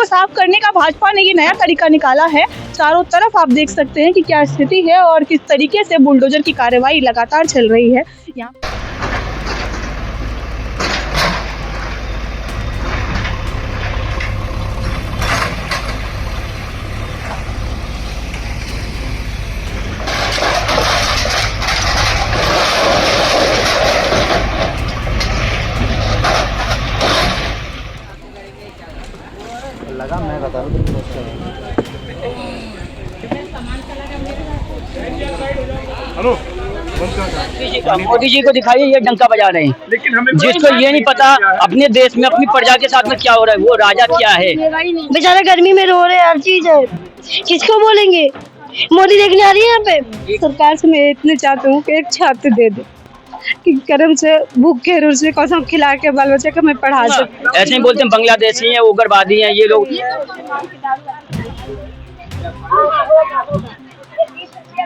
साफ करने का भाजपा ने ये नया तरीका निकाला है। चारों तरफ आप देख सकते हैं कि क्या स्थिति है और किस तरीके से बुलडोजर की कार्रवाई लगातार चल रही है। यहाँ लगा मैं बता दूं हेलो मोदी जी को दिखाइए ये डंका बजा रहे हैं, लेकिन हमें जिसको ये नहीं पता अपने देश में अपनी प्रजा के साथ में क्या हो रहा है, वो राजा क्या है। बेचारा गर्मी में रो रहे, हर चीज है, किसको बोलेंगे। मोदी देखने आ रही है यहाँ पे। सरकार से मैं इतने चाहती हूँ कि एक छात्र दे दे कि कर्म से भूखे रूर से कसम खिला के बाल बच्चे को मैं पढ़ा सकूं। ऐसे ही बोलते हैं बांग्लादेशी हैं, उग्रवादी हैं ये लोग।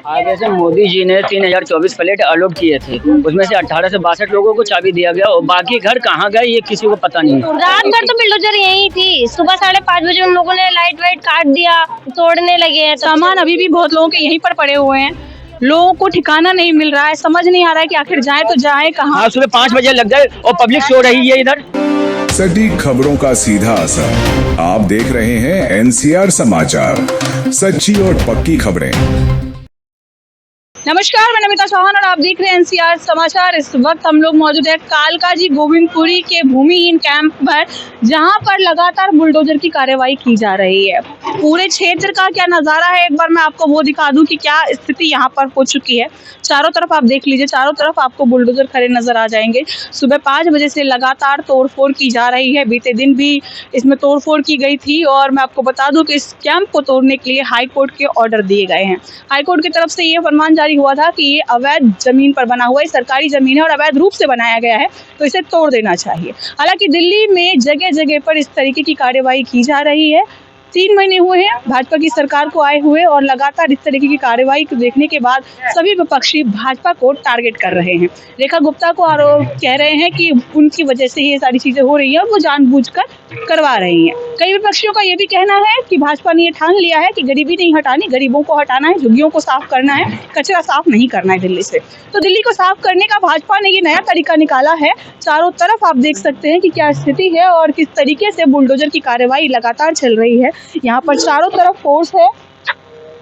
आगे से मोदी जी ने 3024 फ्लैट अलॉट किए थे, उसमें से 18 से 62 लोगों को चाबी दिया गया और बाकी घर कहाँ गए ये किसी को पता नहीं। रात भर तो बुलडोजर यही थी, सुबह 5:30 बजे उन लोगों ने लाइट वाइट काट दिया, तोड़ने लगे हैं। सामान अभी भी बहुत लोगों के यहीं पर पड़े हुए हैं, लोगों को ठिकाना नहीं मिल रहा है, समझ नहीं आ रहा है कि आखिर जाए तो जाए कहाँ। सुबह 5 बजे लग गए और पब्लिक सो रही है इधर। सटीक खबरों का सीधा असर। आप देख रहे हैं एनसीआर समाचार, सच्ची और पक्की खबरें। नमस्कार, मैं नमिता चौहान और आप देख रहे हैं एनसीआर समाचार। इस वक्त हम लोग मौजूद है कालकाजी गोविंदपुरी के भूमिहीन कैंप पर, जहां पर लगातार बुलडोजर की कार्रवाई की जा रही है। पूरे क्षेत्र का क्या नज़ारा है एक बार मैं आपको वो दिखा दूं कि क्या स्थिति यहां पर हो चुकी है। चारों तरफ आप देख लीजिए, चारों तरफ आपको बुलडोजर खड़े नजर आ जाएंगे। सुबह 5 बजे से लगातार तोड़फोड़ की जा रही है, बीते दिन भी इसमें तोड़फोड़ की गई थी और मैं आपको बता दूं कि इस कैंप को तोड़ने के लिए हाईकोर्ट के ऑर्डर दिए गए हैं। हाईकोर्ट की तरफ से ये फरमान जारी हुआ था कि ये अवैध जमीन पर बना हुआ है, सरकारी जमीन है और अवैध रूप से बनाया गया है, तो इसे तोड़ देना चाहिए। हालांकि दिल्ली में जगह जगह पर इस तरीके की कार्रवाई की जा रही है। 3 महीने हुए हैं भाजपा की सरकार को आए हुए और लगातार इस तरीके की कार्रवाई को देखने के बाद सभी विपक्षी भाजपा को टारगेट कर रहे हैं। रेखा गुप्ता को आरोप कह रहे हैं कि उनकी वजह से ये सारी चीजें हो रही है, वो जानबूझकर करवा रही हैं। कई विपक्षियों का ये भी कहना है कि भाजपा ने ये ठान लिया है कि गरीबी नहीं हटानी, गरीबों को हटाना है, झुग्गियों को साफ करना है, कचरा साफ नहीं करना है दिल्ली से। तो दिल्ली को साफ करने का भाजपा ने ये नया तरीका निकाला है। चारों तरफ आप देख सकते हैं कि क्या स्थिति है और किस तरीके से बुलडोजर की कार्रवाई लगातार चल रही है। यहाँ पर चारों तरफ फोर्स है,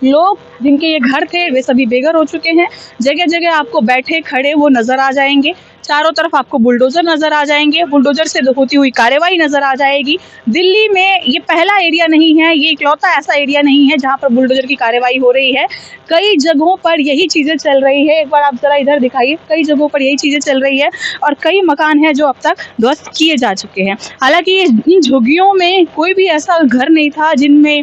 लोग जिनके ये घर थे वे सभी बेघर हो चुके हैं। जगह जगह आपको बैठे खड़े वो नजर आ जाएंगे, चारों तरफ आपको बुलडोजर नजर आ जाएंगे, बुलडोजर से होती हुई कार्रवाई नजर आ जाएगी। दिल्ली में ये पहला एरिया नहीं है, ये इकलौता ऐसा एरिया नहीं है जहां पर बुलडोजर की कार्रवाई हो रही है। कई जगहों पर यही चीजें चल रही है। एक बार आप जरा इधर दिखाइए, कई जगहों पर यही चीजें चल रही है और कई मकान हैं जो अब तक ध्वस्त किए जा चुके हैं। हालांकि इन झुग्गियों में कोई भी ऐसा घर नहीं था जिनमें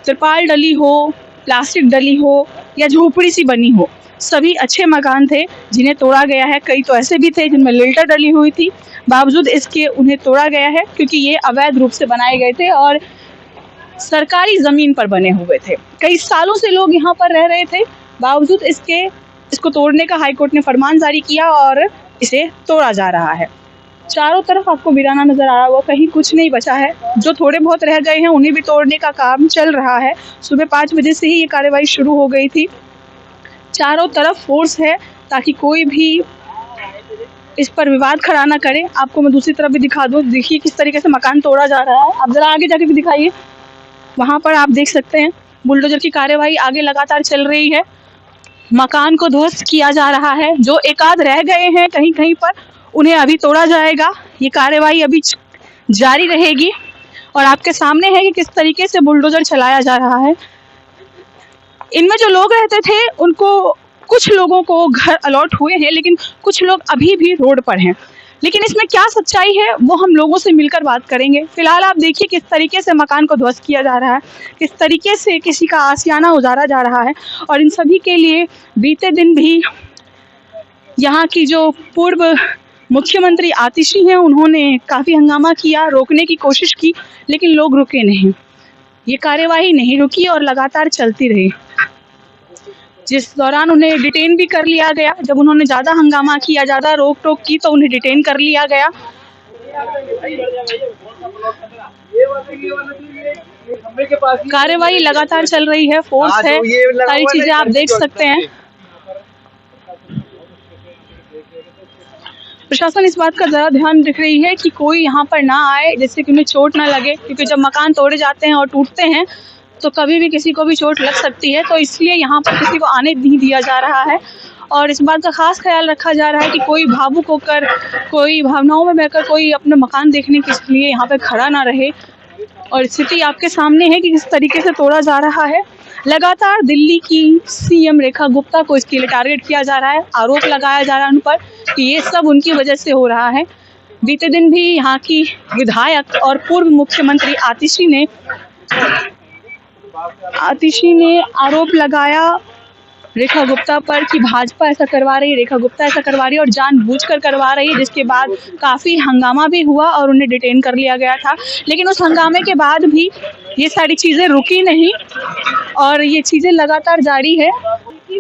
तिरपाल डली हो, प्लास्टिक डली हो या झोपड़ी सी बनी हो। सभी अच्छे मकान थे जिन्हें तोड़ा गया है। कई तो ऐसे भी थे जिनमें लिंटर डली हुई थी, बावजूद इसके उन्हें तोड़ा गया है क्योंकि ये अवैध रूप से बनाए गए थे और सरकारी जमीन पर बने हुए थे। कई सालों से लोग यहाँ पर रह रहे थे, बावजूद इसको तोड़ने का हाईकोर्ट ने फरमान जारी किया और इसे तोड़ा जा रहा है। चारों तरफ आपको वीराना नजर आ रहा होगा, कहीं कुछ नहीं बचा है। जो थोड़े बहुत रह गए हैं उन्हें भी तोड़ने का काम चल रहा है। सुबह 5 बजे से ही ये कार्रवाई शुरू हो गई थी। चारों तरफ फोर्स है ताकि कोई भी इस पर विवाद खड़ा ना करे। आपको मैं दूसरी तरफ भी दिखा दूं, देखिए किस तरीके से मकान तोड़ा जा रहा है। आप जरा आगे जाके भी दिखाइए, वहां पर आप देख सकते हैं बुलडोजर की कार्रवाई आगे लगातार चल रही है। मकान को ध्वस्त किया जा रहा है, जो एकाध रह गए हैं कहीं कहीं पर उन्हें अभी तोड़ा जाएगा। ये कार्रवाई अभी जारी रहेगी और आपके सामने है कि किस तरीके से बुलडोजर चलाया जा रहा है। इनमें जो लोग रहते थे उनको, कुछ लोगों को घर अलॉट हुए हैं, लेकिन कुछ लोग अभी भी रोड पर हैं। लेकिन इसमें क्या सच्चाई है वो हम लोगों से मिलकर बात करेंगे। फिलहाल आप देखिए किस तरीके से मकान को ध्वस्त किया जा रहा है, किस तरीके से किसी का आशियाना उजाड़ा जा रहा है। और इन सभी के लिए बीते दिन भी यहाँ की जो पूर्व मुख्यमंत्री आतिशी हैं, उन्होंने काफ़ी हंगामा किया, रोकने की कोशिश की, लेकिन लोग रुके नहीं। ये कार्यवाही नहीं रुकी और लगातार चलती रही, जिस दौरान उन्हें डिटेन भी कर लिया गया। जब उन्होंने ज़्यादा हंगामा किया, ज़्यादा रोक टोक की, तो उन्हें डिटेन कर लिया गया। कार्यवाही लगातार चल रही है, फोर्स है, सारी चीजें आप देख सकते हैं। प्रशासन इस बात का ज़्यादा ध्यान रख रही है कि कोई यहाँ पर ना आए, जिससे कि उन्हें चोट ना लगे, क्योंकि जब मकान तोड़े जाते हैं और टूटते हैं तो कभी भी किसी को भी चोट लग सकती है। तो इसलिए यहाँ पर किसी को आने नहीं दिया जा रहा है और इस बात का खास ख्याल रखा जा रहा है कि कोई भावुक होकर, कोई भावनाओं में बहकर कोई अपना मकान देखने के लिए यहाँ पर खड़ा ना रहे। और स्थिति आपके सामने है कि किस तरीके से तोड़ा जा रहा है। लगातार दिल्ली की सीएम रेखा गुप्ता को इसके लिए टारगेट किया जा रहा है, आरोप लगाया जा रहा है उन पर कि ये सब उनकी वजह से हो रहा है। बीते दिन भी यहाँ की विधायक और पूर्व मुख्यमंत्री आतिशी ने आरोप लगाया रेखा गुप्ता पर कि भाजपा ऐसा करवा रही है, रेखा गुप्ता ऐसा करवा रही है और जानबूझकर करवा रही है, जिसके बाद काफ़ी हंगामा भी हुआ और उन्हें डिटेन कर लिया गया था। लेकिन उस हंगामे के बाद भी ये सारी चीज़ें रुकी नहीं और ये चीज़ें लगातार जारी है।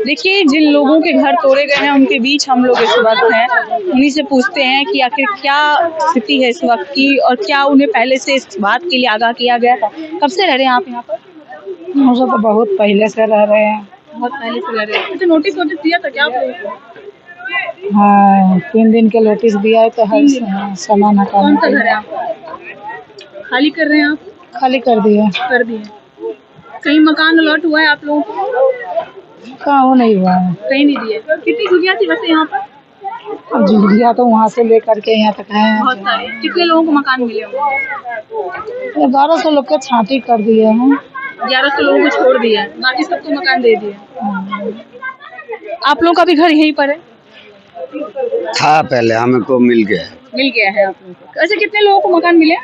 देखिए, जिन लोगों के घर तोड़े गए हैं उनके बीच हम लोग इस वक्त हैं, उन्हीं से पूछते हैं कि आखिर क्या स्थिति है इस वक्त की और क्या उन्हें पहले से इस बात के लिए आगाह किया गया था। कब से रह रहे हैं आप यहाँ पर? हम सब तो बहुत पहले से रह रहे हैं। बहुत पहले से रह रहे हैं। तो नोटिस दिया था क्या आप लोगों को? हाँ, 3 दिन के नोटिस दिया है तो हर सामान हटा। कौन सा घर है आपका? खाली कर रहे हैं आप? खाली कर दिए। कहीं मकान अलॉट हुआ है आप लोगों को? कहाँ वो नहीं हुआ है, कहीं नहीं दिए। कितनी झुग्गियाँ थी वैसे यहाँ पर? अब झुग्गियाँ तो वहाँ से लेकर के यहाँ तक है। बहुत सारे। कितने लोगों को मकान मिले होंगे? 1200 लोग के छांटी कर दिए हैं। 1100 लोगों को छोड़ दिया, बाकी सबको मकान दे दिए। आप लोगों का भी घर यहीं पर है? था पहले, हमको मिल गया। मिल गया है आप लोगों को। ऐसे कितने लोगों को मकान मिले?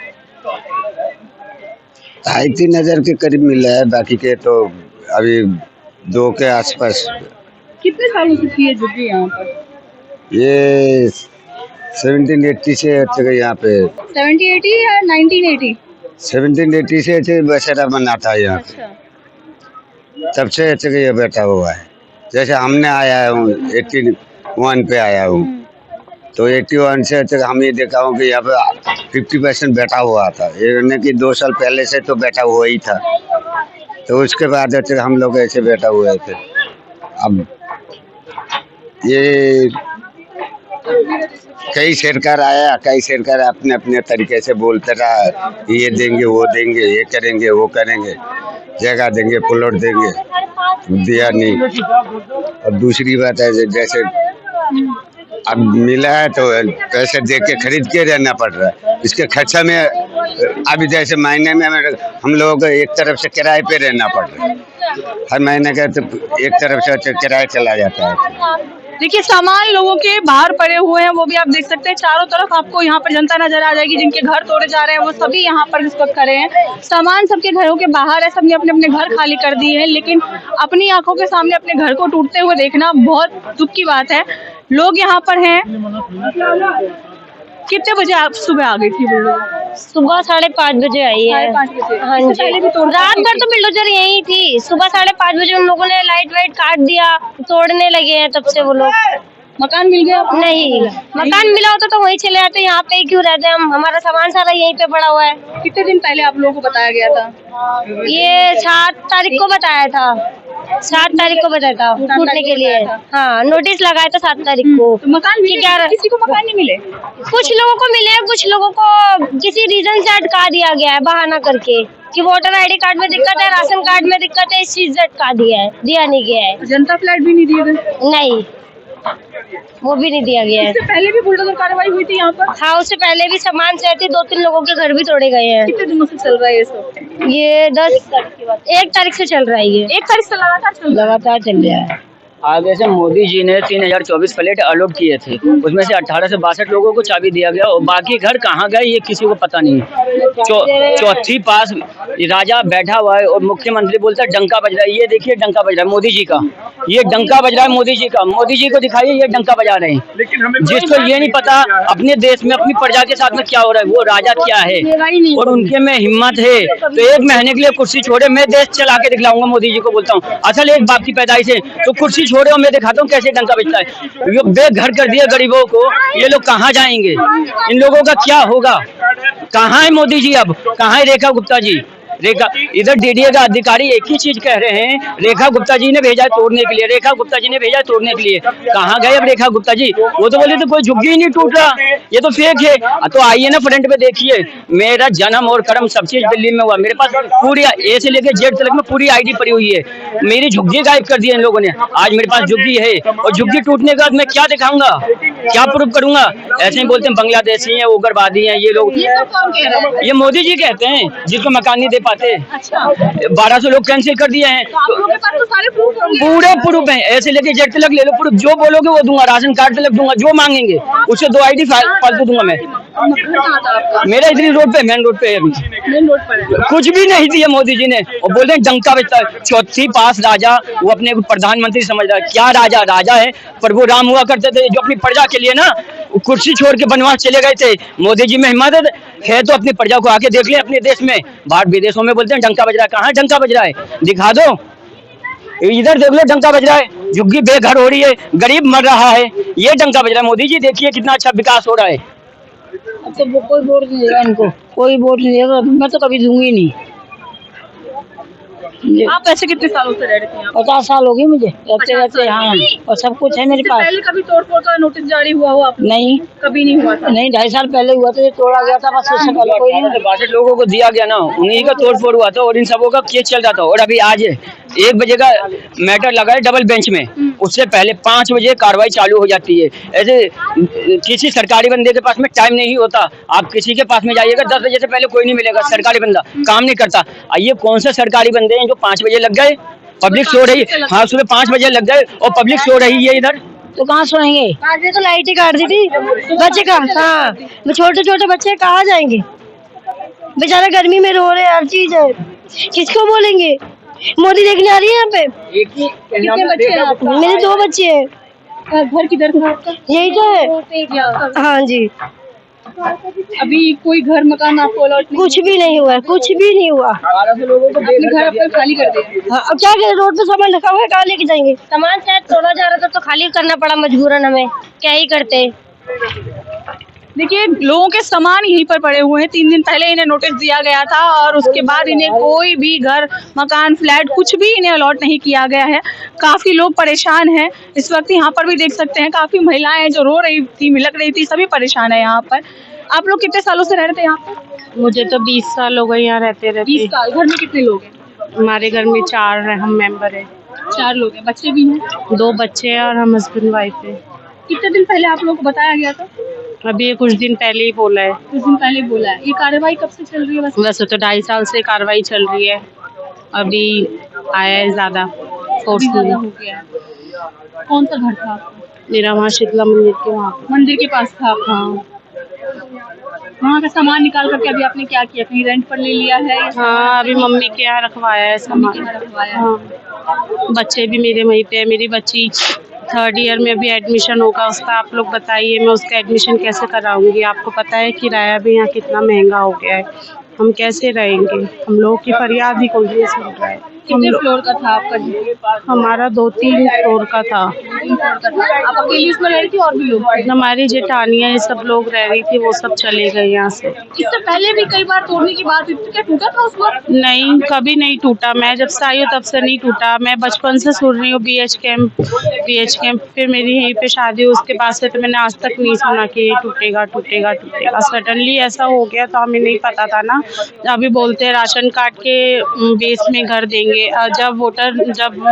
2,500 के करीब मिला है, बाकी के तो अभी 2 के आसपास। कितने सालों से थी ये झुग्गी यहाँ पर? ये 1780 से यहाँ पे 70-80 या 1980? 1780 से बसेरा बना था यहाँ। अच्छा। तब से ये बैठा हुआ है। जैसे हमने आया हूँ 81 पे आया हूँ, तो 81 से हम ये देखा हूँ कि यहाँ पे 50% बैठा हुआ था। ये कि 2 साल पहले से तो बैठा हुआ ही था, तो उसके बाद हम लोग ऐसे बैठा हुए थे। अब ये कई सरकार आया, कई सरकार अपने अपने तरीके से बोलते रहा, ये देंगे वो देंगे, ये करेंगे वो करेंगे, जगह देंगे प्लॉट देंगे, दिया नहीं। और दूसरी बात है जैसे अब मिला है तो पैसे दे के खरीद के रहना पड़ रहा है। इसके खर्चा में अभी जैसे महीने में हम लोगों को एक तरफ से किराए पे रहना पड़ रहा है। हर महीने का तो एक तरफ से किराया चला जाता है। देखिए, सामान लोगों के बाहर पड़े हुए हैं, वो भी आप देख सकते हैं। चारों तरफ आपको यहाँ पर जनता नजर आ जाएगी, जिनके घर तोड़े जा रहे हैं वो सभी यहाँ पर इस वक्त खड़े हैं। सामान सबके घरों के बाहर है, सबने अपने अपने घर खाली कर दिए हैं, लेकिन अपनी आंखों के सामने अपने घर को टूटते हुए देखना बहुत दुख की बात है। लोग यहाँ पर हैं। कितने बजे आप सुबह आ गई थी? सुबह 5:30 बजे आई है। 5:30 बजे? हाँ जी, रात भर तो बिल्डोजर यहीं थी। सुबह 5:30 बजे उन लोगों ने लाइट वाइट काट दिया, तोड़ने लगे हैं। तब से वो लोग मकान मिल गया? नहीं, मकान मिला होता तो वहीं चले जाते, यहाँ पे ही क्यों रहते हम? हमारा सामान सारा यहीं पे पड़ा हुआ है। कितने दिन पहले आप लोगों को बताया गया था? ये 7 तारीख को बताया था। 7 तारीख को बताया था टूटने के लिए। हाँ, नोटिस लगाया था 7 तारीख को। तो मकान मिले? किसी को मकान नहीं मिले? कुछ लोगों को मिले, कुछ लोगों को किसी रीजन से अटका दिया गया है बहाना करके कि वोटर आईडी कार्ड में दिक्कत है, राशन कार्ड में दिक्कत है, इस चीज से अटका दिया है, दिया नहीं गया है। जनता फ्लैट भी नहीं दिए गए? नहीं, वो भी नहीं दिया गया है। इससे पहले भी बुलडोजर कार्रवाई हुई थी यहाँ पर? हाँ, उससे पहले भी सामान से 2-3 लोगों के घर भी तोड़े गए हैं। कितने दिनों से चल रहा है ये सब? ये 1 तारीख से चल रहा है। ये 1 तारीख से लगातार चल रहा है। आगे से मोदी जी ने 3024 फ्लैट अलॉट किए थे, उसमें से 18 से 62 लोगों को चाबी दिया गया और बाकी घर कहाँ गए ये किसी को पता नहीं। चौथी पास राजा बैठा हुआ है और मुख्यमंत्री बोलता है डंका बज रहा है। ये देखिए डंका बज रहा है मोदी जी का, ये डंका बज रहा है मोदी जी का। मोदी जी को दिखाइए, ये डंका बजा रहे हैं। जिसको ये नहीं पता अपने देश में अपनी प्रजा के साथ में क्या हो रहा है, वो राजा क्या है और उनके में हिम्मत है तो 1 महीने के लिए कुर्सी छोड़े, मैं देश चला के दिखलाऊंगा। मोदी जी को बोलता हूँ, असल एक बाप की पैदाइश है तो कुर्सी छोड़े और मैं दिखाता हूँ कैसे डंका बजता है। ये बेघर कर दिया गरीबों को, ये लोग कहाँ जाएंगे? इन लोगों का क्या होगा? कहाँ है मोदी जी? अब कहाँ है रेखा गुप्ता जी? रेखा इधर डीडीए का अधिकारी एक ही चीज कह रहे हैं, रेखा गुप्ता जी ने भेजा है तोड़ने के लिए, रेखा गुप्ता जी ने भेजा है तोड़ने के लिए। कहाँ गए अब रेखा गुप्ता जी? वो तो बोले तो कोई झुग्गी ही नहीं टूट रहा, ये तो फेक है। तो आइए ना फ्रंट पे देखिए, मेरा जन्म और कर्म सब चीज दिल्ली में हुआ, मेरे पास पूरी ए से लेकर जेड तक में पूरी आईडी पड़ी हुई है। मेरी झुग्गी गायब कर दी है इन लोगों ने। आज मेरे पास झुग्गी है और झुग्गी टूटने के बाद मैं क्या दिखाऊंगा, क्या प्रूफ करूंगा? ऐसे ही बोलते हैं बांग्लादेशी हैं, उग्रवादी हैं ये लोग। ये सब कौन कह रहा है? ये मोदी जी कहते हैं, जिसको मकान नहीं दे पाते। अच्छा, 1200 लोग कैंसिल कर दिए हैं। तो आप लोगों के पास तो सारे प्रूफ होंगे। पूरे प्रूफ हैं, ऐसे लेके जेड तक ले लो प्रूफ, जो बोलोगे वो दूंगा, राशन कार्ड तक दूंगा, जो मांगेंगे उससे 2 आईडी फालतू दूंगा मैं। घर कहाँ था आपका? मेरा इधर रोड पे, मेन रोड पे है अभी। मेन रोड पर है। कुछ भी नहीं दिया मोदी जी ने, और बोल रहे हैं डंका बजता है। चौथी पास राजा, वो अपने को प्रधानमंत्री समझ रहा है। क्या राजा? राजा है, प्रभु राम हुआ करते थे, जो अपनी प्रजा के लिए ना कुर्सी छोड़ के बनवास चले गए थे। मोदी जी में हिम्मत है तो अपनी प्रजा को आके देख ले अपने देश में। बाहर विदेशों में बोलते हैं डंका बज रहा है, कहाँ डंका बज रहा है? दिखा दो, इधर देख लो डंका बज रहा है। झुग्गी बेघर हो रही है, गरीब मर रहा है, ये डंका बज रहा है। मोदी जी देखिए कितना अच्छा विकास हो रहा है। अब तो कोई वोट नहीं देगा इनको, कोई वोट नहीं देगा, मैं तो कभी दूंगी नहीं। आप ऐसे कितने सालों से रह रहे थे यहाँ? 50 साल हो गए मुझे रहते रहते, हाँ, और सब कुछ है मेरे इससे पास। पहले कभी तोड़फोड़ का नोटिस जारी हुआ हो आप? नहीं कभी नहीं हुआ था। नहीं, 2.5 साल पहले हुआ था, ये तोड़ा गया था बस, उससे पहले कोई नहीं। 62 लोगों को दिया गया ना, उन्हीं का तोड़ फोड़ हुआ था और इन सबों का केस चल रहा था। और अभी आज 1 बजे का मैटर लगा है डबल बेंच में, उससे पहले 5 बजे कार्रवाई चालू हो जाती है। ऐसे किसी सरकारी बंदे के पास में टाइम नहीं होता। आप किसी के पास में जाइएगा 10 बजे से पहले कोई नहीं मिलेगा, सरकारी बंदा काम नहीं करता। ये कौन से सरकारी बंदे हैं जो 5 बजे लग गए, पब्लिक सो रही है। हाँ, सुबह 5 बजे लग गए और पब्लिक सो रही है इधर। तो कहाँ सोएंगे? आज भी तो लाइट ही काट दी थी, बच्चे कहाँ? हाँ, छोटे छोटे बच्चे कहाँ जाएंगे? बेचारा गर्मी में रो रहे, हर चीज है, किसको बोलेंगे? मोदी देखने आ रही है यहाँ पे? कितने बच्चे हैं आपके? मेरे 2 बच्चे हैं। घर किधर था आपका? यही तो है। हाँ जी, अभी कोई घर मकान आपको अलॉट नहीं? कुछ भी नहीं हुआ, कुछ भी नहीं हुआ। 1200 लोगों को अपने घर अपना खाली कर दिया? हाँ, अब क्या करें, रोड पे सामान रखा हुआ है, कहाँ लेके जाएंगे? सामान शायद तोड़ा जा रहा था तो खाली करना पड़ा मजबूरन, हमें क्या ही करते। देखिए, लोगों के सामान यहीं पर पड़े हुए हैं। 3 दिन पहले इन्हें नोटिस दिया गया था और उसके बाद इन्हें कोई भी घर मकान फ्लैट कुछ भी इन्हें अलॉट नहीं किया गया है। काफी लोग परेशान हैं इस वक्त। यहाँ पर भी देख सकते हैं काफी महिलाएं हैं जो रो रही थी, मिलक रही थी, सभी परेशान है यहाँ पर। आप लोग कितने सालों से रह रहे थे यहाँ पर? मुझे तो 20 साल हो गए यहाँ रहते 20 साल। घर में कितने लोग हैं? हमारे घर में 4 हम मेंबर हैं। 4 लोग हैं, बच्चे भी हैं? 2 बच्चे हैं और हम हस्बैंड वाइफ है। कितने दिन पहले आप लोगों को बताया गया था? अभी ये कुछ दिन पहले ही बोला है। कुछ दिन पहले बोला है। ये कार्रवाई कब से चल रही है? वैसे तो 2.5 साल से कार्रवाई चल रही है, अभी आया है ज्यादा फोर्स ज्यादा में। हो गया है। कौन सा घर था आपका? मेरा वहाँ शीतला मंदिर के वहाँ पे। मंदिर के पास था आपका? वहाँ का सामान निकाल करके अभी आपने क्या किया? कहीं रेंट पर ले लिया है? हाँ, अभी मम्मी के यहाँ रखवाया है सामान। हाँ, बच्चे भी मेरे वहीं पे है। मेरी बच्ची 3rd ईयर में अभी एडमिशन होगा उसका। आप लोग बताइए मैं उसका एडमिशन कैसे कराऊंगी? आपको पता है किराया भी यहाँ कितना महंगा हो गया है, हम कैसे रहेंगे? हम लोगों की फरियाद ही कोई नहीं सुन रहा है। कितने फ्लोर का था आपका घर? हमारा 2-3 फ्लोर का था। आप अकेली इसमें रह रही थी और भी लोग थे? हमारी जेठानियाँ ये सब लोग रह रही थी, वो सब चले गए यहाँ से। इससे पहले भी कई बार तोड़ने की बात हुई थी, क्या टूटा था उस वक्त? नहीं, कभी नहीं टूटा। मैं जब से आई हूँ तब से नहीं टूटा। मैं बचपन से सुन रही हूँ BH कैंप, फिर मेरी यहीं पे शादी हुई, उसके बाद से तो मैंने आज तक नहीं सुना कि ये टूटेगा टूटेगा टूटेगा। सडनली ऐसा हो गया तो हमें नहीं पता था ना। अभी बोलते हैं राशन कार्ड के बेस में घर देंगे। जब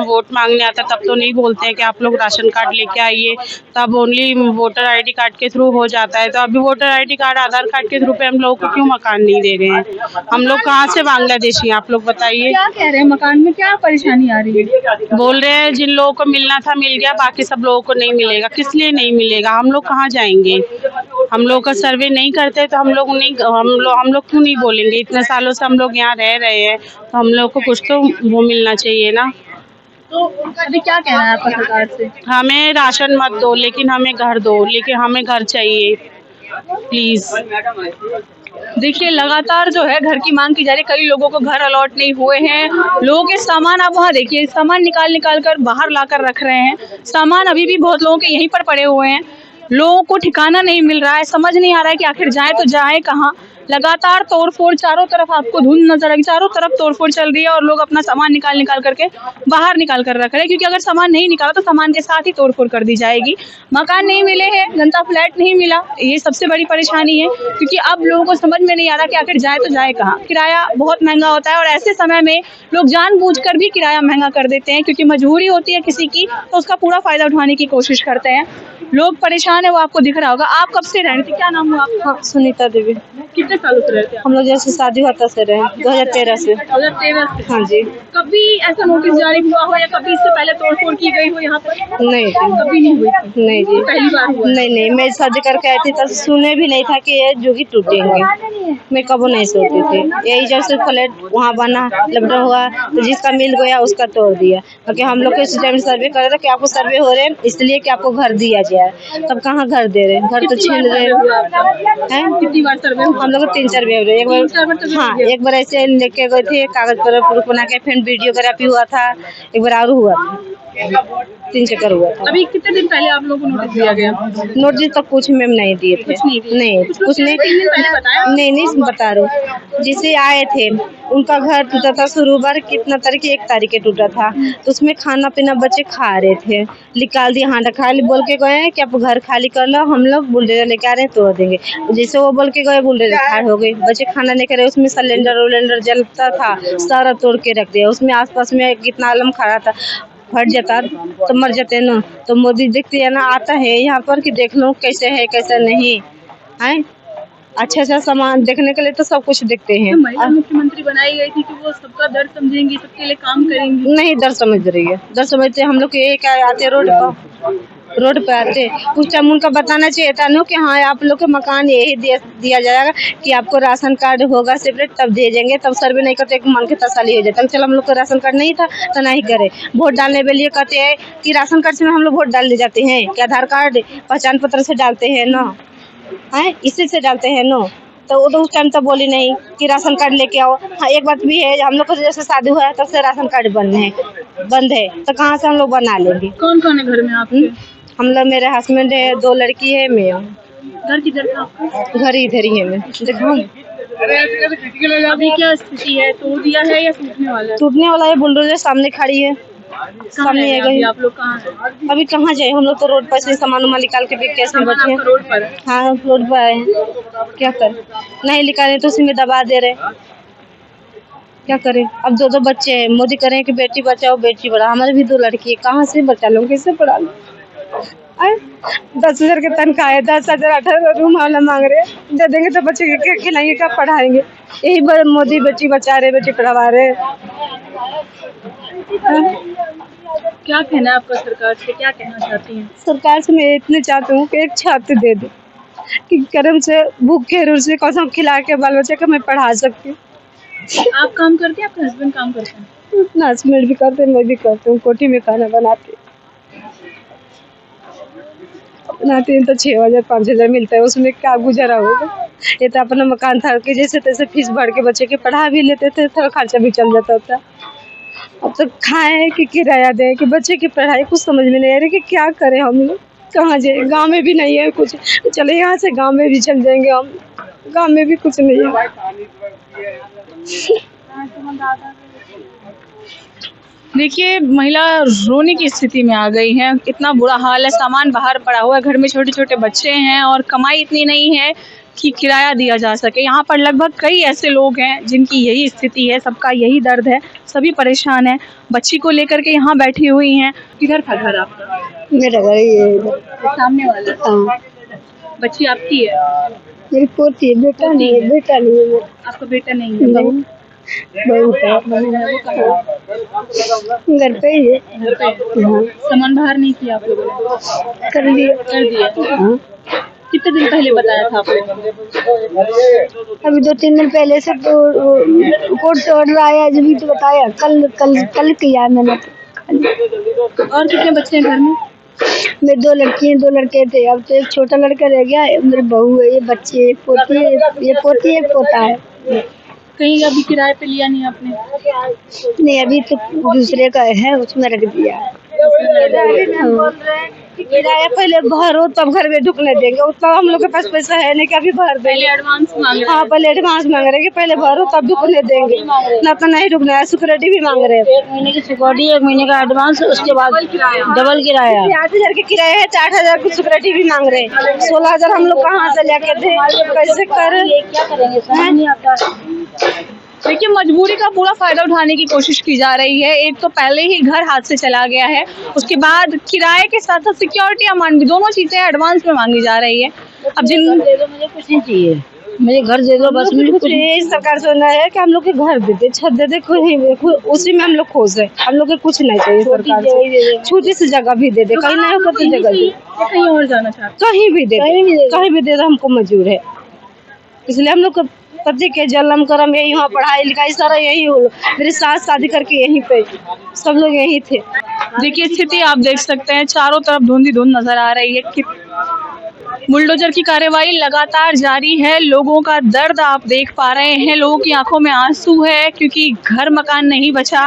वोट मांगने आता तब तो नहीं बोलते हैं कि आप लोग राशन कार्ड लेके आइए, तब ओनली वोटर ID कार्ड के थ्रू हो जाता है। तो अभी वोटर ID कार्ड, आधार कार्ड के थ्रू पे हम लोगों को क्यों मकान नहीं दे रहे हैं? हम लोग कहाँ से बांग्लादेशी हैं? आप लोग बताइए। क्या कह रहे हैं? मकान में क्या परेशानी आ रही है? बोल रहे हैं जिन लोगों को मिलना था मिल गया, बाकी सब लोगों को नहीं मिलेगा। किस लिए नहीं मिलेगा? हम लोग कहाँ जाएंगे? हम लोग का सर्वे नहीं करते तो हम लोग क्यों नहीं बोलेंगे? इतने सालों से हम लोग यहाँ रह रहे हैं तो हम लोग को कुछ तो वो मिलना चाहिए ना। तो अभी क्या कहना है आपका सरकार से? हमें राशन मत दो, लेकिन हमें घर दो, लेकिन हमें घर चाहिए प्लीज। देखिए, लगातार जो है घर की मांग की जा रही है। कई लोगों को घर अलॉट नहीं हुए हैं। लोगों के सामान आप वहाँ देखिए, सामान निकाल कर बाहर लाकर रख रहे हैं। सामान अभी भी बहुत लोगों के यहीं पर पड़े हुए हैं। लोगों को ठिकाना नहीं मिल रहा है, समझ नहीं आ रहा है कि आखिर जाए तो जाए कहाँ। लगातार तोड़फोड़, चारों तरफ आपको धुंध नजर आएगी, चारों तरफ तोड़फोड़ चल रही है और लोग अपना सामान निकाल करके बाहर निकाल कर रख रहे हैं, क्योंकि अगर सामान नहीं निकाला तो सामान के साथ ही तोड़फोड़ कर दी जाएगी। मकान नहीं मिले हैं, जनता फ्लैट नहीं मिला, ये सबसे बड़ी परेशानी है, क्योंकि अब लोगों को समझ में नहीं आ रहा कि आखिर जाए तो जाए कहाँ। किराया बहुत महंगा होता है और ऐसे समय में लोग जानबूझकर भी किराया महंगा कर देते हैं, क्योंकि मजबूरी होती है किसी की तो उसका पूरा फायदा उठाने की कोशिश करते हैं। लोग परेशान है, वो आपको दिख रहा होगा। आप कब से रह रहे थे, क्या नाम हुआ आपका? हाँ, सुनीता देवी। कितने सालों से रहते हैं? हम लोग जैसे शादी हुआ तब से रहे, 2013 से। 2013 से? हाँ जी। कभी ऐसा नोटिस जारी हुआ हो या कभी इससे पहले तोड़फोड़ की गई हो यहाँ पर? नहीं कभी नहीं हुई थी? नहीं जी, पहली बार हुआ? नहीं, मैं शादी करके आई थी तब सुने भी नहीं था कि ये जोगी टूटेंगे, मैं कबो नहीं सोती थी। यही जब से फ्लैट वहाँ बना, लॉकडाउन हुआ तो जिसका मिल गया उसका तोड़ दिया, क्योंकि हम लोग इस टाइम सर्वे कर रहे थे कि आपको सर्वे हो रहे हैं इसलिए कि आपको घर दिया जाए, तब कहाँ घर दे रहे, घर तो छीन रहे हैं। कितनी बार सर्वे? हम लोग 3-4 बार हुए, एक बार हाँ, एक बार ऐसे लेके गए थे कागज पर प्रूफ बना के, फिर वीडियोग्राफी हुआ था, एक बार और हुआ था, 3 चक्कर हुआ था। अभी कितने दिन पहले आप लोगों को नोटिस दिया गया? नोटिस तक कुछ मैम नहीं दिए थे, कुछ नहीं दिए? नहीं कुछ नहीं, 3 दिन पहले बताया? नहीं बता रहे, जिसे आए थे उनका घर टूटा था शुरू बार, कितना तारीख, 1 तारीख के टूटा था, तो उसमें खाना पीना बच्चे खा रहे थे, निकाल दिया, हाँ खाली बोल के गए हैं कि आप घर खाली कर लो, हम लोग बुलडोजर लेके आ रहे हैं तोड़ देंगे। जैसे वो बोल के गए बुलडोजर खाड़ हो गए, बच्चे खाना नहीं करे, उसमें सिलेंडर जलता था, सारा तोड़ के रख दिया, उसमें आसपास में कितना आलम खड़ा था, फट जाता तो मर जाते ना। तो मोदी देखते है ना, आता है यहाँ पर कि देख लो कैसे है कैसे नहीं है, अच्छा सामान देखने के लिए तो सब कुछ देखते हैं। महिला मुख्यमंत्री बनाई गई थी कि वो सबका दर्द समझेंगी, सबके लिए काम करेंगी। नहीं दर्द समझ रही है, दर्द समझते हम लोग ये क्या आते रोड पे आते, उस टाइम उनका बताना चाहिए था ना कि हाँ आप लोग के मकान यही दिया जाएगा कि आपको राशन कार्ड होगा सेपरेट तब दे देंगे, तब सर्वे नहीं करते, एक मन के तसल्ली हो जाता। चलो हम लोग को राशन कार्ड नहीं था तो नहीं करे, वोट डालने के लिए कहते हैं कि राशन कार्ड से हम लोग वोट डालने जाते हैं, कि आधार कार्ड पहचान पत्र से डालते हैं ना, है इसी से डालते हैं ना, तो वो तो उस टाइम तो बोली नहीं कि राशन कार्ड लेके आओ। हाँ एक बात भी है, हम लोग को जैसे शादी हुआ है तब से राशन कार्ड बंद है तो कहाँ से हम लोग बना लेंगे। कौन कौन है घर में आपके? हम लोग, मेरे हस्बैंड है, 2 लड़की है, मैं हूँ। घर किधर था आपका? घर इधर ही है, मैं दिखाऊं। अभी क्या स्थिति है, तोड़ दिया है या टूटने वाला है? टूटने वाला है, बुलडोजर सामने खड़ी है, सामने है गई। आप लोग कहाँ हैं? अभी कहाँ जाए, हम लोग तो रोड पर से सामान निकाल के बिक कैसे बैठे हैं। रोड पर? हाँ रोड पर आए, क्या कर, नहीं निकाले तो उसी में दबा दे रहे, क्या करें। अब 2 बच्चे हैं, मोदी करें कि बेटी बचाओ बेटी पढ़ाओ, हमारे भी 2 लड़की है, कहाँ से बचा लो, कैसे पढ़ा लो। 10,000 के तनख्वाह है, 10,000 18,000 रूम वाला मांग रहे, दे देंगे तो बच्चे क्या खिलाएंगे, क्या पढ़ाएंगे। यही मोदी बेटी बचा रहे, बेटी पढ़वा रहे। क्या कहना है आपका सरकार से, क्या कहना चाहती हैं? सरकार से मैं इतने चाहती हूँ कि एक छात्र दे दे, कि कर्म से भूखे रूर से कसम खिला के बाल बच्चे को मैं पढ़ा सकती हूँ। आप काम करते हैं, आपके हस्बैंड काम करते हैं? अपना हस्बैंड भी करते हैं, मैं भी करती हूँ, कोठी में खाना बनाती हूँ, बनाती हूँ तो 6,000-5,000 मिलता है, उसमें क्या गुजारा होगा। ये तो अपना मकान था कि जैसे तैसे फीस भर के बच्चे के पढ़ा भी लेते थे, थोड़ा खर्चा भी चल जाता था। अब तो खाएं कि किराया दें कि बच्चे की पढ़ाई, कुछ समझ में नहीं आ रही कि क्या करें हम लोग, कहाँ जाए। गांव में भी नहीं है कुछ, चले यहाँ से गांव में भी चल जाएंगे हम, गांव में भी कुछ नहीं है। देखिए महिला रोने की स्थिति में आ गई है, इतना बुरा हाल है, सामान बाहर पड़ा हुआ है, घर में छोटे छोटे बच्चे हैं और कमाई इतनी नहीं है कि किराया दिया जा सके। यहाँ पर लगभग कई ऐसे लोग हैं जिनकी यही स्थिति है, सबका यही दर्द है, सभी परेशान हैं। बच्ची को लेकर के यहाँ बैठी हुई हैं। किधर था घर आपका? मेरा घर ही है, सामने वाला? हाँ। बच्ची आपकी है? मेरी पोती है, बेटा नहीं है, बेटा नहीं है। आपका बेटा नहीं है? बहू? घर पे ही है। सामान बाहर नहीं किया आप लोगों ने? कर दिया। कर दिया। हाँ। कितने दिन पहले बताया था आपने? अभी 2-3 दिन पहले से तो कोर्ट से ऑर्डर आया, जब भी तो बताया, कल किया मैंने। और कितने बच्चे हैं घर में? मेरे 2 लड़की हैं, 2 लड़के थे, अब तो एक छोटा लड़का रह गया, मेरी बहू है, ये बच्चे, पोती है, ये पोती है, पोता है। कहीं अभी किराए पे लिया नहीं आपने? नहीं, अभी तो दूसरे का है, उसमें रख दिया। किराया पहले भरो तब घर में ढुकने देंगे, उतना हम लोग के पास पैसा है नहीं कि अभी भर देंगे। एडवांस मांग रहे हाँ, पहले एडवांस मांग रहे हैं कि पहले भरो तब ढुकने देंगे, ना तो नहीं ढुकना है। सिक्योरिटी भी मांग रहे हैं, 1 महीने की सिक्योरिटी, 1 महीने का एडवांस, उसके बाद डबल किराया। 8,000 के किराया है, 8,000 की सिक्योरिटी भी मांग रहे हैं। 16,000 हम लोग कहाँ से लेके दे, कैसे करें? क्या करेंगे, समझ नहीं आता। देखिए, मजबूरी का पूरा फायदा उठाने की कोशिश की जा रही है। एक तो पहले ही घर हाथ से चला गया है, उसके बाद किराए के साथ साथ सिक्योरिटी अमाउंट भी, दोनों चीजें एडवांस में मांगी जा रही है। अब जिन दे दो, मुझे कुछ नहीं चाहिए, मुझे घर दे दो बस, मुझे कुछ ये सरकार से होना है कि हम लोग के घर दे दे, छत दे दे, उसी में हम लोग खुश है। हम लोग के कुछ नहीं चाहिए सरकार से, छोटी सी जगह भी दे दे, कहीं नहीं होगा तो जगह दे, कहीं और जाना चाहते कहीं भी दे, कहीं भी दे दे, हमको मंजूर है। इसलिए हम लोग पति के जन्म करम यही, वहाँ पढ़ाई लिखाई सारा यही हो। मेरी सास शादी करके यहीं पे, सब लोग यहीं थे। देखिए, स्थिति आप देख सकते हैं, चारों तरफ धुंध ही धुंध नजर आ रही है कि बुलडोजर की कार्रवाई लगातार जारी है। लोगों का दर्द आप देख पा रहे हैं, लोगों की आंखों में आंसू है क्योंकि घर मकान नहीं बचा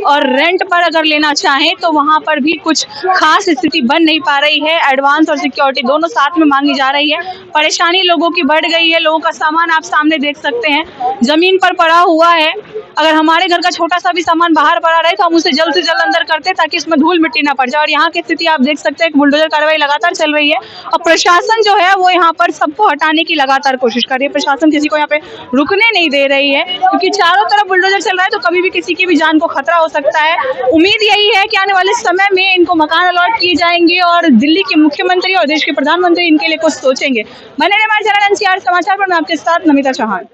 और रेंट पर अगर लेना चाहें तो वहां पर भी कुछ खास स्थिति बन नहीं पा रही है। एडवांस और सिक्योरिटी दोनों साथ में मांगी जा रही है। परेशानी लोगों की बढ़ गई है। लोगों का सामान आप सामने देख सकते हैं, जमीन पर पड़ा हुआ है। अगर हमारे घर का छोटा सा भी सामान बाहर पड़ा रहे तो हम उसे जल्द से जल्द अंदर करते ताकि इसमें धूल मिट्टी ना पड़ जाए। और यहाँ की स्थिति आप देख सकते हैं, बुलडोजर कार्रवाई लगातार चल रही है और प्रशासन जो है वो यहाँ पर सबको हटाने की लगातार कोशिश कर रही है। प्रशासन किसी को यहाँ पे रुकने नहीं दे रही है क्योंकि चारों तरफ बुलडोजर चल रहा है तो कभी भी किसी की भी जान को खतरा हो सकता है। उम्मीद यही है कि आने वाले समय में इनको मकान अलॉट किए जाएंगे और दिल्ली के मुख्यमंत्री और देश के प्रधानमंत्री इनके लिए कुछ सोचेंगे। बने रहिए हमारे चैनल NCR समाचार पर, मैं आपके साथ नमिता चौहान।